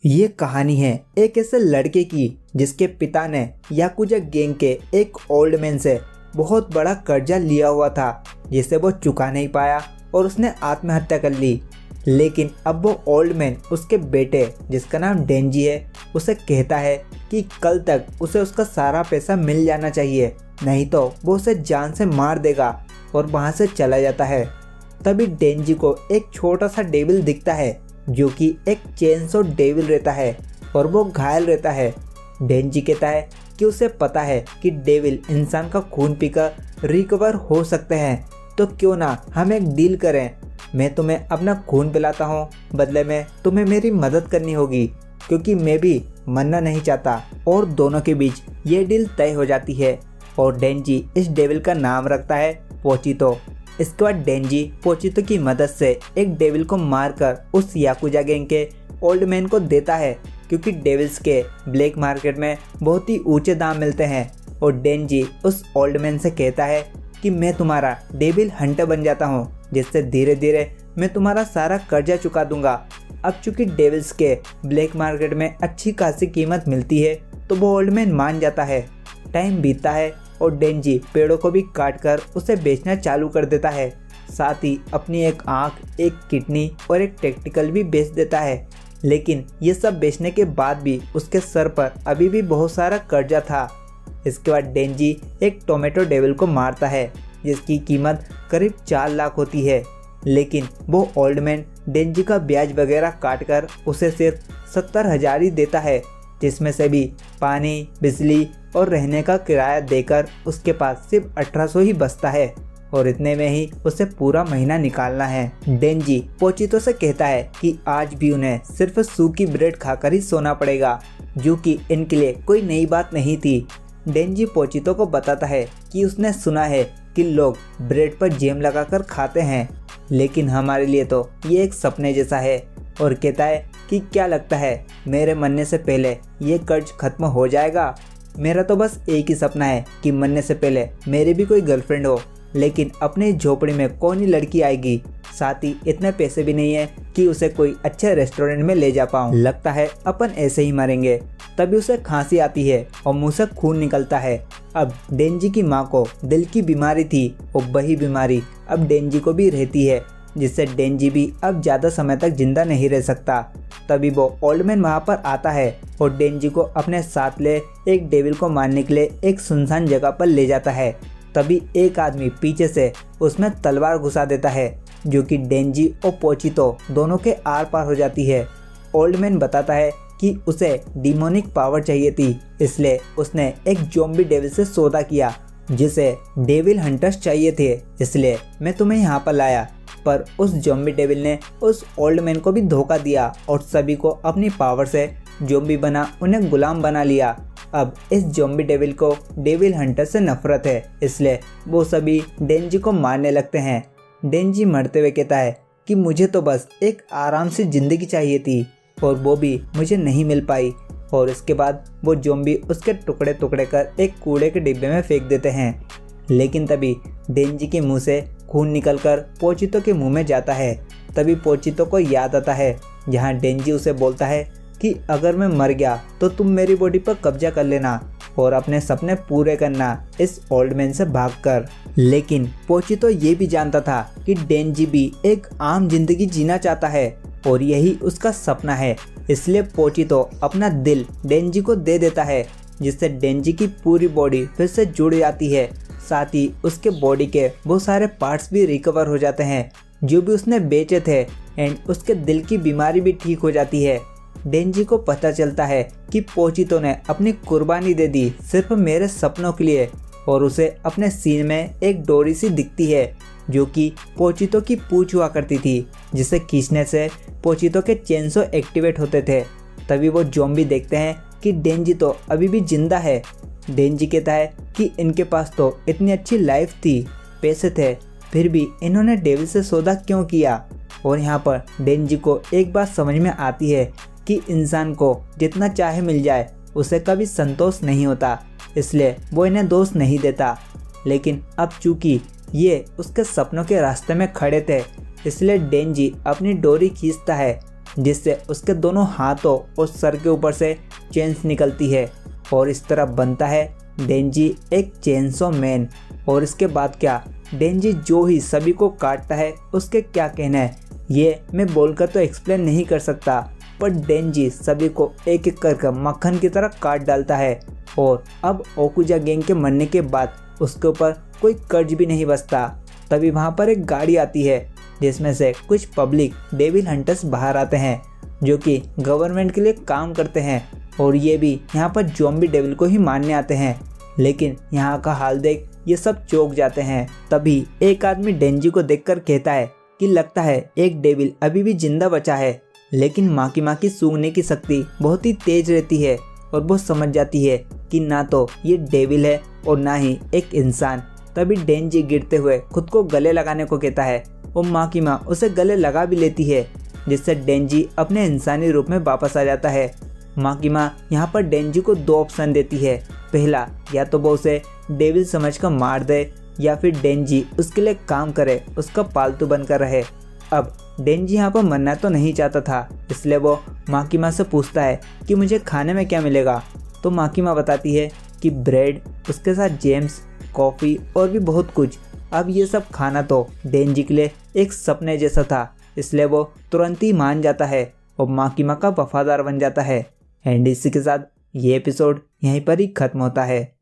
ये कहानी है एक ऐसे लड़के की जिसके पिता ने याकुजा गैंग के एक ओल्ड मैन से बहुत बड़ा कर्जा लिया हुआ था जिसे वो चुका नहीं पाया और उसने आत्महत्या कर ली। लेकिन अब वो ओल्ड मैन उसके बेटे जिसका नाम डेंजी है उसे कहता है कि कल तक उसे उसका सारा पैसा मिल जाना चाहिए, नहीं तो वो उसे जान से मार देगा और वहाँ से चला जाता है। तभी डेंजी को एक छोटा सा डेविल दिखता है जो कि एक चेनसो डेविल रहता है और वो घायल रहता है। डेंजी कहता है कि उसे पता है कि डेविल इंसान का खून पीकर रिकवर हो सकते हैं, तो क्यों ना हम एक डील करें। मैं तुम्हें अपना खून पिलाता हूँ, बदले में तुम्हें मेरी मदद करनी होगी क्योंकि मैं भी मरना नहीं चाहता। और दोनों के बीच ये डील तय हो जाती है और डेंजी इस डेविल का नाम रखता है पोचितो। इसके बाद डेंजी पोचितो की मदद से एक डेविल को मारकर उस याकुजा गैंग के ओल्ड मैन को देता है क्योंकि डेविल्स के ब्लैक मार्केट में बहुत ही ऊंचे दाम मिलते हैं। और डेंजी उस ओल्ड मैन से कहता है कि मैं तुम्हारा डेविल हंटर बन जाता हूँ, जिससे धीरे धीरे मैं तुम्हारा सारा कर्जा चुका दूंगा। अब चूंकि डेविल्स के ब्लैक मार्केट में अच्छी खासी कीमत मिलती है तो वो ओल्ड मैन मान जाता है। टाइम बीतता है और डेंजी पेड़ों को भी काटकर उसे बेचना चालू कर देता है। साथ ही अपनी एक आँख, एक किडनी और एक टेस्टिकल भी बेच देता है। लेकिन ये सब बेचने के बाद भी उसके सर पर अभी भी बहुत सारा कर्जा था। इसके बाद डेंजी एक टोमेटो डेविल को मारता है जिसकी कीमत करीब 4 लाख होती है। लेकिन वो ओल्ड मैन डेंजी का ब्याज वगैरह काटकर उसे सिर्फ 70,000 ही देता है, जिसमें से भी पानी, बिजली और रहने का किराया देकर उसके पास सिर्फ 1800 ही बचता है और इतने में ही उसे पूरा महीना निकालना है। डेंजी पोचितो से कहता है कि आज भी उन्हें सिर्फ सूखी ब्रेड खाकर ही सोना पड़ेगा, जो कि इनके लिए कोई नई बात नहीं थी। डेंजी पोचितो को बताता है कि उसने सुना है कि लोग ब्रेड पर जैम लगाकर खाते हैं, लेकिन हमारे लिए तो ये एक सपने जैसा है। और कहता है कि क्या लगता है मेरे मरने से पहले ये कर्ज खत्म हो जाएगा। मेरा तो बस एक ही सपना है कि मरने से पहले मेरी भी कोई गर्लफ्रेंड हो, लेकिन अपने झोपड़ी में कौन ही लड़की आएगी। साथ ही इतने पैसे भी नहीं है कि उसे कोई अच्छे रेस्टोरेंट में ले जा पाऊँ। लगता है अपन ऐसे ही मरेंगे। तभी उसे खांसी आती है और मुंह से खून निकलता है। अब डेंजी की माँ को दिल की बीमारी थी और वही बीमारी अब डेंजी को भी रहती है, जिससे डेंजी भी अब ज़्यादा समय तक जिंदा नहीं रह सकता। तभी वो ओल्ड मैन वहाँ पर आता है और डेंजी को अपने साथ ले एक डेविल को मारने के लिए एक सुनसान जगह पर ले जाता है। तभी एक आदमी पीछे से उसमें तलवार घुसा देता है, जो कि डेंजी और पोचितो दोनों के आर पार हो जाती है। ओल्ड मैन बताता है कि उसे डिमोनिक पावर चाहिए थी, इसलिए उसने एक ज़ॉम्बी डेविल से सौदा किया जिसे डेविल हंटर्स चाहिए थे, इसलिए मैं तुम्हें यहाँ पर लाया। पर उस ज़ॉम्बी डेविल ने उस ओल्ड मैन को भी धोखा दिया और सभी को अपनी पावर से ज़ॉम्बी बना उन्हें गुलाम बना लिया। अब इस ज़ॉम्बी डेविल को डेविल हंटर से नफरत है, इसलिए वो सभी डेंजी को मारने लगते हैं। डेंजी मरते हुए कहता है कि मुझे तो बस एक आराम से ज़िंदगी चाहिए थी और वो भी मुझे नहीं मिल पाई। और इसके बाद वो ज़ॉम्बी उसके टुकड़े टुकड़े कर एक कूड़े के डिब्बे में फेंक देते हैं। लेकिन तभी डेंजी के मुंह से खून निकलकर पोचितो के मुंह में जाता है। तभी पोचितो को याद आता है जहां डेंजी उसे बोलता है कि अगर मैं मर गया तो तुम मेरी बॉडी पर कब्जा कर लेना और अपने सपने पूरे करना इस ओल्ड मैन से भागकर। लेकिन पोचितो ये भी जानता था कि डेंजी भी एक आम जिंदगी जीना चाहता है और यही उसका सपना है, इसलिए पोचितो अपना दिल डेंजी को दे देता है, जिससे डेंजी की पूरी बॉडी फिर से जुड़ जाती है। साथ ही उसके बॉडी के बहुत सारे पार्ट्स भी रिकवर हो जाते हैं जो भी उसने बेचे थे एंड उसके दिल की बीमारी भी ठीक हो जाती है। डेंजी को पता चलता है कि पोचितो ने अपनी कुर्बानी दे दी सिर्फ मेरे सपनों के लिए और उसे अपने सीने में एक डोरी सी दिखती है जो कि पोचितो की पूंछ हुआ करती थी, जिसे खींचने से पोचितो के चेनसो एक्टिवेट होते थे। तभी वो ज़ॉम्बी देखते हैं कि डेंजी तो अभी भी जिंदा है। डेंजी कहता है कि इनके पास तो इतनी अच्छी लाइफ थी, पैसे थे, फिर भी इन्होंने डेविल से सौदा क्यों किया। और यहाँ पर डेंजी को एक बात समझ में आती है कि इंसान को जितना चाहे मिल जाए उसे कभी संतोष नहीं होता, इसलिए वो इन्हें दोष नहीं देता। लेकिन अब चूंकि ये उसके सपनों के रास्ते में खड़े थे, इसलिए डेंजी अपनी डोरी खींचता है जिससे उसके दोनों हाथों और सर के ऊपर से चेन्स निकलती है और इस तरह बनता है डेंजी एक चेनसो मैन। और इसके बाद क्या, डेंजी जो ही सभी को काटता है उसके क्या कहना है ये मैं बोलकर तो एक्सप्लेन नहीं कर सकता, पर डेंजी सभी को एक एक कर मक्खन की तरह काट डालता है। और अब ओकुजा गैंग के मरने के बाद उसके ऊपर कोई कर्ज भी नहीं बचता। तभी वहाँ पर एक गाड़ी आती है जिसमें से कुछ पब्लिक डेविल हंटर्स बाहर आते हैं जो कि गवर्नमेंट के लिए काम करते हैं और ये भी यहाँ पर ज़ॉम्बी डेविल को ही मारने आते हैं। लेकिन यहाँ का हाल देख ये सब चौंक जाते हैं। तभी एक आदमी डेंजी को देखकर कहता है कि लगता है एक डेविल अभी भी जिंदा बचा है। लेकिन माँ की सूंघने की शक्ति बहुत ही तेज रहती है और वो समझ जाती है कि ना तो ये डेविल है और ना ही एक इंसान। तभी डेंजी गिरते हुए खुद को गले लगाने को कहता है और माँ उसे गले लगा भी लेती है, जिससे डेंजी अपने इंसानी रूप में वापस आ जाता है। माँ यहाँ पर डेंजी को दो ऑप्शन देती है। पहला, या तो वो उसे डेविल समझकर मार दे या फिर डेंजी उसके लिए काम करे, उसका पालतू बनकर रहे। अब डेंजी यहाँ पर मरना तो नहीं चाहता था, इसलिए वो माँ से पूछता है कि मुझे खाने में क्या मिलेगा। तो माँ बताती है कि ब्रेड, उसके साथ जेम्स, कॉफ़ी और भी बहुत कुछ। अब ये सब खाना तो डेंजी के लिए एक सपने जैसा था, इसलिए वो तुरंत ही मान जाता है और माँ का वफादार बन जाता है। एंड इसी के साथ ये एपिसोड यहीं पर ही ख़त्म होता है।